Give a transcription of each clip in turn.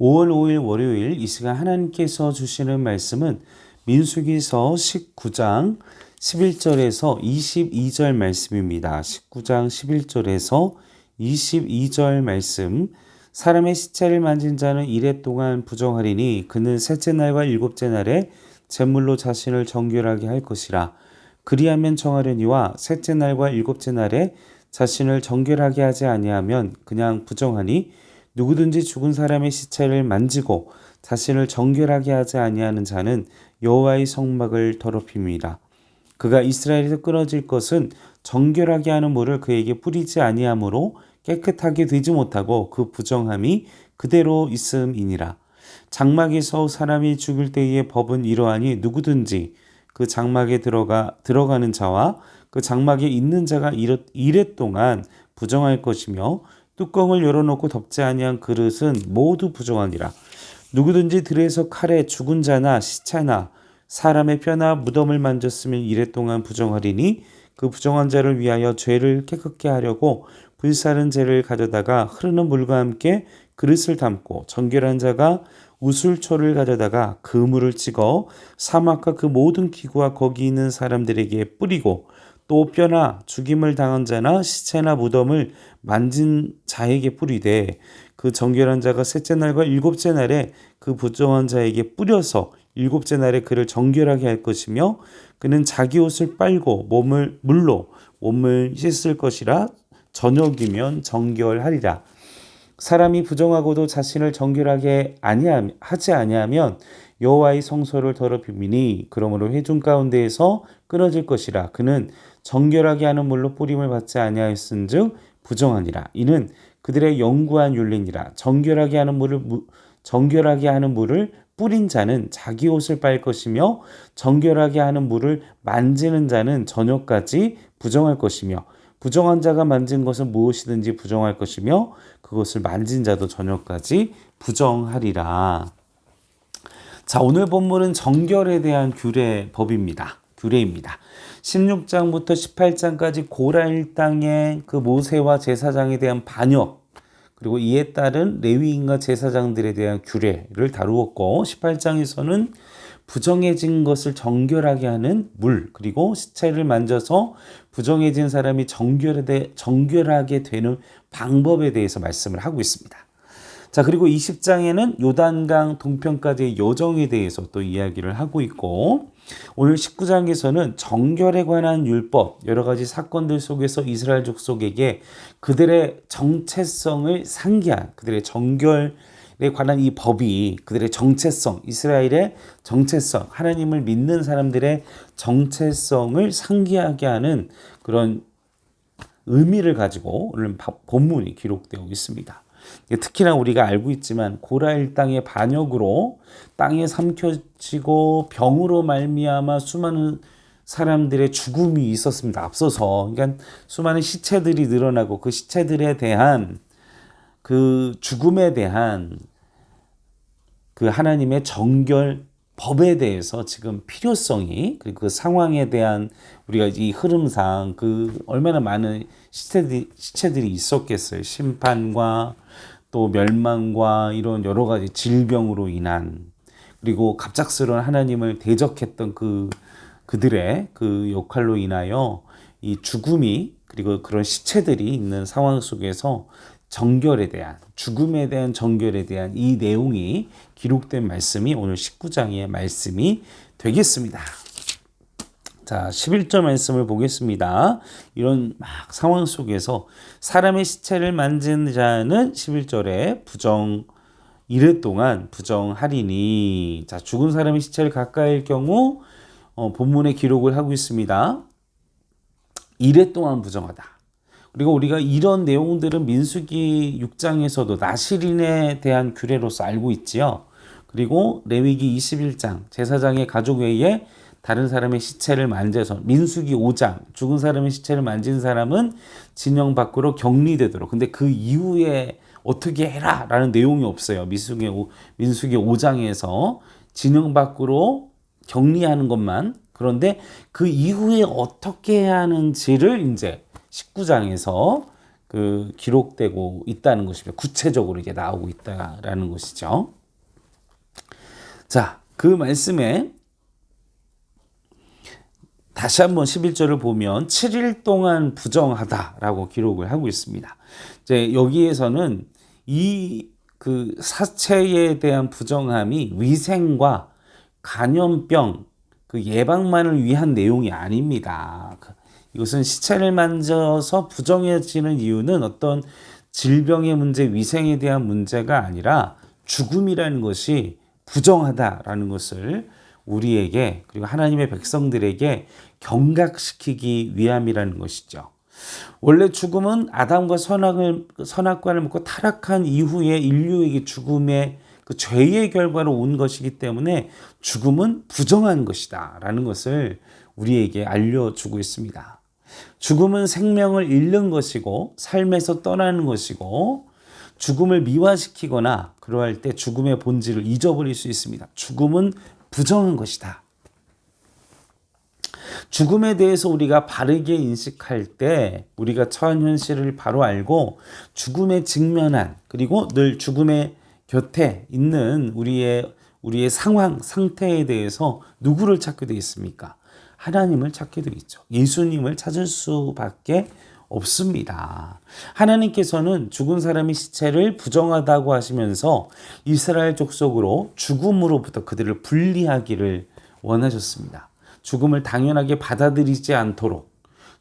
5월 5일 월요일 이 시간 하나님께서 주시는 말씀은 민수기서 19장 11절에서 22절 말씀입니다. 19장 11절에서 22절 말씀. 사람의 시체를 만진 자는 이레 동안 부정하리니 그는 셋째 날과 일곱째 날에 제물로 자신을 정결하게 할 것이라. 그리하면 정하려니와 셋째 날과 일곱째 날에 자신을 정결하게 하지 아니하면 그냥 부정하니 누구든지 죽은 사람의 시체를 만지고 자신을 정결하게 하지 아니하는 자는 여호와의 성막을 더럽힘이라. 그가 이스라엘에서 끊어질 것은 정결하게 하는 물을 그에게 뿌리지 아니하므로 깨끗하게 되지 못하고 그 부정함이 그대로 있음이니라. 장막에서 사람이 죽을 때의 법은 이러하니 누구든지 그 장막에 들어가는 자와 그 장막에 있는 자가 이래 동안 부정할 것이며 뚜껑을 열어놓고 덮지 아니한 그릇은 모두 부정하니라. 누구든지 들에서 칼에 죽은 자나 시체나 사람의 뼈나 무덤을 만졌으면 이래 동안 부정하리니 그 부정한 자를 위하여 죄를 깨끗게 하려고 불사른 재를 가져다가 흐르는 물과 함께 그릇을 담고 정결한 자가 우슬초를 가져다가 그 물을 찍어 사막과 그 모든 기구와 거기 있는 사람들에게 뿌리고 또 뼈나 죽임을 당한 자나 시체나 무덤을 만진 자에게 뿌리되 그 정결한 자가 셋째 날과 일곱째 날에 그 부정한 자에게 뿌려서 일곱째 날에 그를 정결하게 할 것이며 그는 자기 옷을 빨고 물로 몸을 씻을 것이라. 저녁이면 정결하리라. 사람이 부정하고도 자신을 정결하게 하지 아니하면 여호와의 성소를 더럽히니 그러므로 회중 가운데에서 끊어질 것이라. 그는 정결하게 하는 물로 뿌림을 받지 아니하였은즉 부정하니라. 이는 그들의 영구한 율례니라. 정결하게 하는 물을 뿌린 자는 자기 옷을 빨 것이며 정결하게 하는 물을 만지는 자는 저녁까지 부정할 것이며 부정한 자가 만진 것은 무엇이든지 부정할 것이며 그것을 만진 자도 저녁까지 부정하리라. 자, 오늘 본문은 정결에 대한 규례입니다. 16장부터 18장까지 고라 일당의 그 모세와 제사장에 대한 반역, 그리고 이에 따른 레위인과 제사장들에 대한 규례를 다루었고, 18장에서는 부정해진 것을 정결하게 하는 물, 그리고 시체를 만져서 부정해진 사람이 정결하게 되는 방법에 대해서 말씀을 하고 있습니다. 자, 그리고 20장에는 요단강 동편까지의 여정에 대해서 또 이야기를 하고 있고, 오늘 19장에서는 정결에 관한 율법, 여러 가지 사건들 속에서 이스라엘 족속에게 그들의 정체성을 상기한, 그들의 정결에 관한 이 법이 그들의 정체성, 이스라엘의 정체성, 하나님을 믿는 사람들의 정체성을 상기하게 하는 그런 의미를 가지고 오늘 본문이 기록되고 있습니다. 특히나 우리가 알고 있지만 고라 일당의 반역으로 땅에 삼켜지고 병으로 말미암아 수많은 사람들의 죽음이 있었습니다. 앞서서 그러니까 수많은 시체들이 늘어나고 그 시체들에 대한 그 죽음에 대한 그 하나님의 정결 법에 대해서 지금 필요성이, 그리고 그 상황에 대한 우리가 이 흐름상 그 얼마나 많은 시체들이 있었겠어요. 심판과 또 멸망과 이런 여러 가지 질병으로 인한, 그리고 갑작스러운 하나님을 대적했던 그들의 그 역할로 인하여 이 죽음이, 그리고 그런 시체들이 있는 상황 속에서 정결에 대한, 죽음에 대한 정결에 대한 이 내용이 기록된 말씀이 오늘 19장의 말씀이 되겠습니다. 자, 11절 말씀을 보겠습니다. 이런 막 상황 속에서 사람의 시체를 만진 자는 11절에 이래 동안 부정하리니. 자, 죽은 사람의 시체를 가까이일 경우 본문에 기록을 하고 있습니다. 이래 동안 부정하다. 그리고 우리가 이런 내용들은 민수기 6장에서도 나실인에 대한 규례로서 알고 있지요. 그리고 레위기 21장 제사장의 가족 외에 다른 사람의 시체를 만져서, 민수기 5장 죽은 사람의 시체를 만진 사람은 진영 밖으로 격리되도록. 근데 그 이후에 어떻게 해라 라는 내용이 없어요. 민수기 5장에서 진영 밖으로 격리하는 것만. 그런데 그 이후에 어떻게 해야 하는지를 이제 19장에서 그 기록되고 있다는 것입니다. 구체적으로 이게 나오고 있다라는 것이죠. 자, 그 말씀에 다시 한번 11절을 보면 7일 동안 부정하다라고 기록을 하고 있습니다. 이제 여기에서는 이 그 사체에 대한 부정함이 위생과 감염병 그 예방만을 위한 내용이 아닙니다. 이것은 시체를 만져서 부정해지는 이유는 어떤 질병의 문제, 위생에 대한 문제가 아니라 죽음이라는 것이 부정하다라는 것을 우리에게 그리고 하나님의 백성들에게 경각시키기 위함이라는 것이죠. 원래 죽음은 아담과 선악과를 먹고 타락한 이후에 인류에게 죽음의 그 죄의 결과로 온 것이기 때문에 죽음은 부정한 것이다 라는 것을 우리에게 알려주고 있습니다. 죽음은 생명을 잃는 것이고 삶에서 떠나는 것이고 죽음을 미화시키거나 그러할 때 죽음의 본질을 잊어버릴 수 있습니다. 죽음은 부정한 것이다. 죽음에 대해서 우리가 바르게 인식할 때 우리가 처한 현실을 바로 알고 죽음에 직면한 그리고 늘 죽음의 곁에 있는 우리의 상황, 상태에 대해서 누구를 찾게 되어 있습니까? 하나님을 찾게 되어 있죠. 예수님을 찾을 수밖에 없습니다. 하나님께서는 죽은 사람의 시체를 부정하다고 하시면서 이스라엘 족속으로 죽음으로부터 그들을 분리하기를 원하셨습니다. 죽음을 당연하게 받아들이지 않도록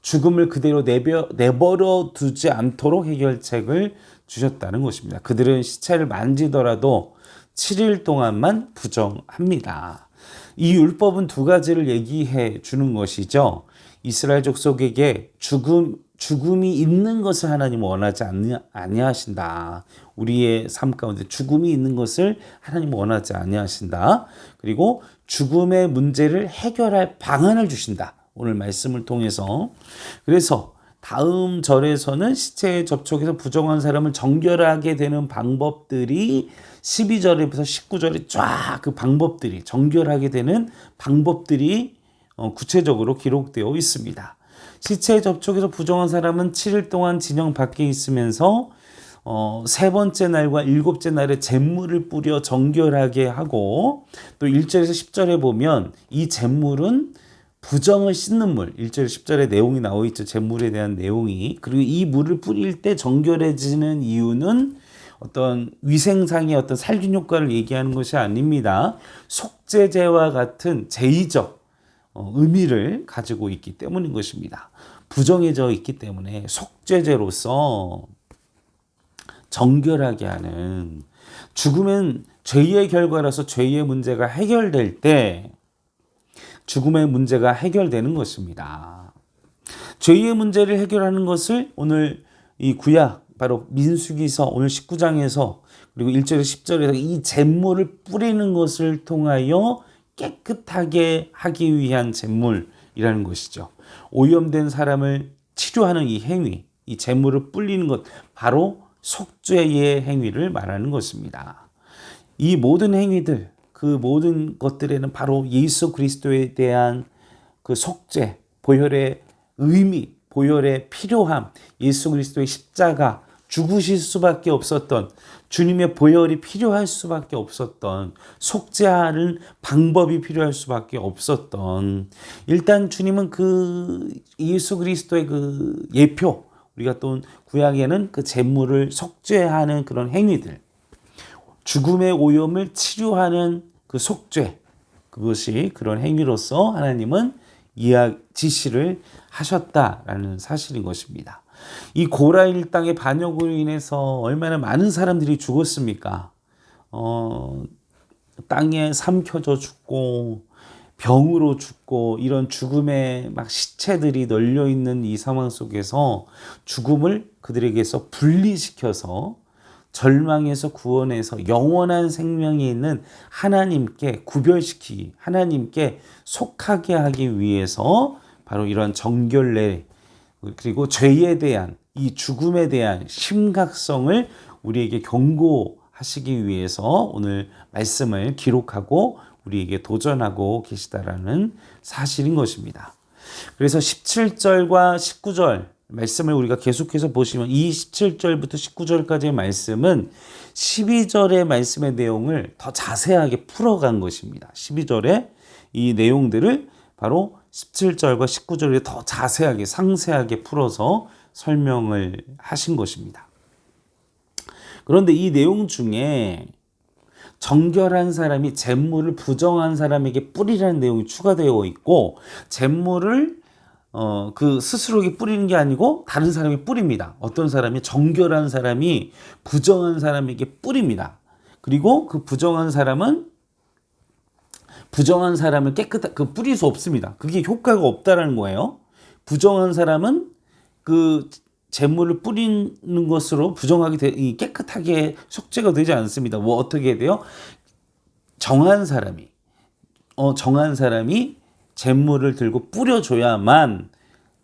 죽음을 그대로 내버려 두지 않도록 해결책을 주셨다는 것입니다. 그들은 시체를 만지더라도 7일 동안만 부정합니다. 이 율법은 두 가지를 얘기해 주는 것이죠. 이스라엘 족속에게 죽음이 있는 것을 하나님은 원하지 아니하신다. 우리의 삶 가운데 죽음이 있는 것을 하나님은 원하지 아니하신다. 그리고 죽음의 문제를 해결할 방안을 주신다. 오늘 말씀을 통해서. 그래서 다음 절에서는 시체에 접촉해서 부정한 사람을 정결하게 되는 방법들이 12절에부터 19절에 쫙 그 방법들이 정결하게 되는 방법들이 구체적으로 기록되어 있습니다. 시체에 접촉해서 부정한 사람은 7일 동안 진영 밖에 있으면서 세 번째 날과 일곱째 날에 잿물을 뿌려 정결하게 하고 또 1절에서 10절에 보면 이 잿물은 부정을 씻는 물, 1절 10절에 내용이 나와 있죠. 잿물에 대한 내용이. 그리고 이 물을 뿌릴 때 정결해지는 이유는 어떤 위생상의 어떤 살균 효과를 얘기하는 것이 아닙니다. 속죄제와 같은 제의적 의미를 가지고 있기 때문인 것입니다. 부정해져 있기 때문에 속죄제로서 정결하게 하는 죽음은 죄의 결과라서 죄의 문제가 해결될 때 죽음의 문제가 해결되는 것입니다. 죄의 문제를 해결하는 것을 오늘 이 구약 바로 민수기서 오늘 19장에서 그리고 1절에서 10절에서 이 잿물을 뿌리는 것을 통하여 깨끗하게 하기 위한 잿물이라는 것이죠. 오염된 사람을 치료하는 이 행위, 이 잿물을 뿌리는 것 바로 속죄의 행위를 말하는 것입니다. 이 모든 행위들, 그 모든 것들에는 바로 예수 그리스도에 대한 그 속죄, 보혈의 의미, 보혈의 필요함, 예수 그리스도의 십자가, 죽으실 수밖에 없었던 주님의 보혈이 필요할 수밖에 없었던 속죄하는 방법이 필요할 수밖에 없었던 일단 주님은 그 예수 그리스도의 그 예표 우리가 또 구약에는 그 잿물을 속죄하는 그런 행위들 죽음의 오염을 치료하는 그 속죄 그것이 그런 행위로서 하나님은 지시를 하셨다라는 사실인 것입니다. 이 고라 일당의 반역으로 인해서 얼마나 많은 사람들이 죽었습니까? 땅에 삼켜져 죽고 병으로 죽고 이런 죽음의 막 시체들이 널려 있는 이 상황 속에서 죽음을 그들에게서 분리시켜서 절망에서 구원해서 영원한 생명이 있는 하나님께 구별시키기, 하나님께 속하게 하기 위해서 바로 이런 정결례 그리고 죄에 대한 이 죽음에 대한 심각성을 우리에게 경고하시기 위해서 오늘 말씀을 기록하고 우리에게 도전하고 계시다라는 사실인 것입니다. 그래서 17절과 19절 말씀을 우리가 계속해서 보시면 이 17절부터 19절까지의 말씀은 12절의 말씀의 내용을 더 자세하게 풀어간 것입니다. 12절의 이 내용들을 바로 17절과 19절에 더 자세하게 상세하게 풀어서 설명을 하신 것입니다. 그런데 이 내용 중에 정결한 사람이 잿물을 부정한 사람에게 뿌리라는 내용이 추가되어 있고, 잿물을 그 스스로에게 뿌리는 게 아니고 다른 사람이 뿌립니다. 어떤 사람이 정결한 사람이 부정한 사람에게 뿌립니다. 그리고 그 부정한 사람은 부정한 사람을 뿌릴 수 없습니다. 그게 효과가 없다라는 거예요. 부정한 사람은 그 잿물을 뿌리는 것으로 깨끗하게 속죄가 되지 않습니다. 뭐 어떻게 돼요? 정한 사람이 잿물을 들고 뿌려줘야만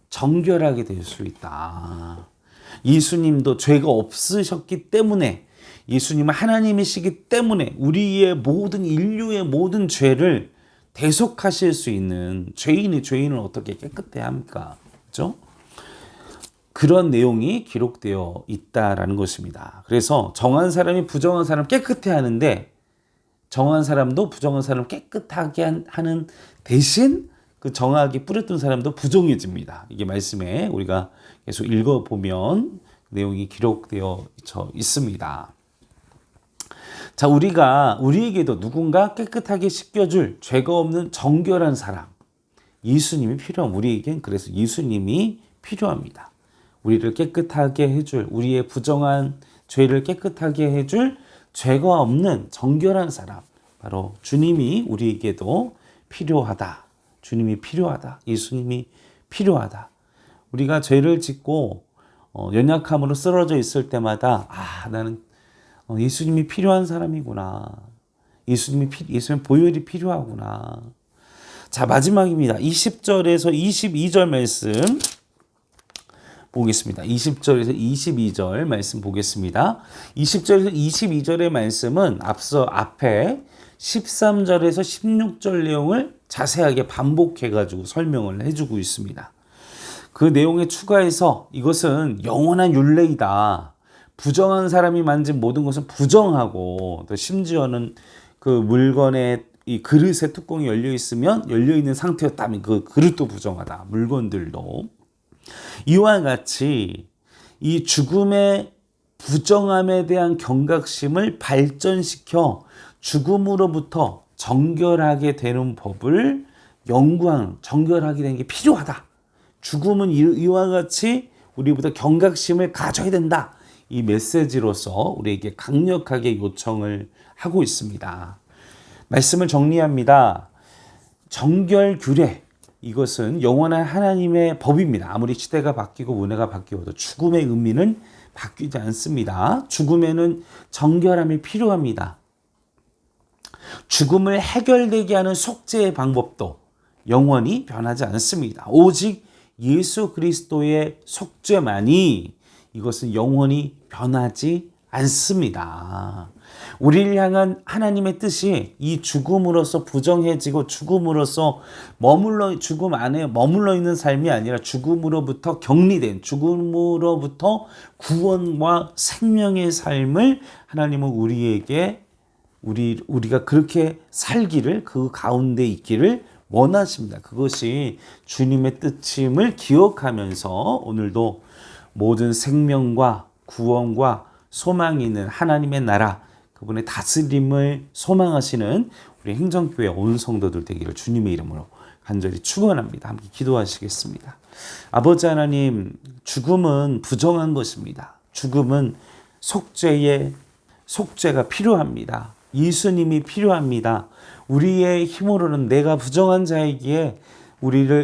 정결하게 될 수 있다. 예수님도 죄가 없으셨기 때문에, 예수님은 하나님이시기 때문에 우리의 모든 인류의 모든 죄를 대속하실 수 있는 죄인을 어떻게 깨끗해야 합니까? 그렇죠? 그런 내용이 기록되어 있다라는 것입니다. 그래서 정한 사람이 부정한 사람 깨끗해 하는데, 정한 사람도 부정한 사람 깨끗하게 하는 대신 그 정하게 뿌렸던 사람도 부정해집니다. 이게 말씀에 우리가 계속 읽어보면 내용이 기록되어 있습니다. 자, 우리에게도 누군가 깨끗하게 씻겨줄 죄가 없는 정결한 사람, 예수님이 우리에겐 그래서 예수님이 필요합니다. 우리를 깨끗하게 해줄, 우리의 부정한 죄를 깨끗하게 해줄 죄가 없는 정결한 사람, 바로 주님이 우리에게도 필요하다. 주님이 필요하다. 예수님이 필요하다. 우리가 죄를 짓고 연약함으로 쓰러져 있을 때마다 나는 예수님이 필요한 사람이구나. 예수님 보혈이 필요하구나. 자, 마지막입니다. 20절에서 22절 말씀 보겠습니다. 20절에서 22절 말씀 보겠습니다. 20절에서 22절의 말씀은 앞에 13절에서 16절 내용을 자세하게 반복해가지고 설명을 해주고 있습니다. 그 내용에 추가해서 이것은 영원한 율례이다. 부정한 사람이 만진 모든 것은 부정하고, 또 심지어는 그 물건에 이 그릇에 뚜껑이 열려 있으면 열려 있는 상태였다면 그 그릇도 부정하다. 물건들도. 이와 같이 이 죽음의 부정함에 대한 경각심을 발전시켜 죽음으로부터 정결하게 되는 법을 연구하는, 정결하게 되는 게 필요하다. 죽음은 이와 같이 우리보다 경각심을 가져야 된다. 이 메시지로서 우리에게 강력하게 요청을 하고 있습니다. 말씀을 정리합니다. 정결 규례, 이것은 영원한 하나님의 법입니다. 아무리 시대가 바뀌고 문화가 바뀌어도 죽음의 의미는 바뀌지 않습니다. 죽음에는 정결함이 필요합니다. 죽음을 해결되게 하는 속죄의 방법도 영원히 변하지 않습니다. 오직 예수 그리스도의 속죄만이 이것은 영원히 변하지 않습니다. 우리를 향한 하나님의 뜻이 이 죽음으로서 부정해지고 죽음으로서 죽음 안에 머물러 있는 삶이 아니라 죽음으로부터 격리된, 죽음으로부터 구원과 생명의 삶을 하나님은 우리가 그렇게 살기를, 그 가운데 있기를 원하십니다. 그것이 주님의 뜻임을 기억하면서 오늘도 모든 생명과 구원과 소망이 있는 하나님의 나라, 그분의 다스림을 소망하시는 우리 행정교회 온 성도들 되기를 주님의 이름으로 간절히 축원합니다. 함께 기도하시겠습니다. 아버지 하나님, 죽음은 부정한 것입니다. 죽음은 속죄가 필요합니다. 예수님이 필요합니다. 우리의 힘으로는, 내가 부정한 자이기에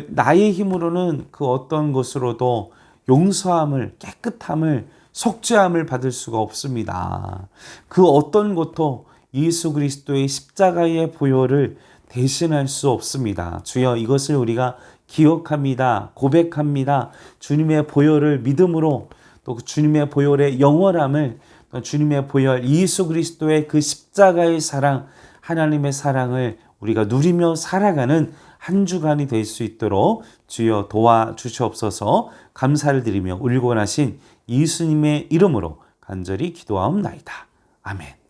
나의 힘으로는 그 어떤 것으로도 용서함을, 깨끗함을, 속죄함을 받을 수가 없습니다. 그 어떤 것도 예수 그리스도의 십자가의 보혈을 대신할 수 없습니다. 주여, 이것을 우리가 기억합니다. 고백합니다. 주님의 보혈을 믿음으로, 또 주님의 보혈의 영원함을, 또 주님의 보혈, 예수 그리스도의 그 십자가의 사랑, 하나님의 사랑을 우리가 누리며 살아가는 한 주간이 될 수 있도록 주여 도와주시옵소서. 감사를 드리며 울고 나신 예수님의 이름으로 간절히 기도하옵나이다. 아멘.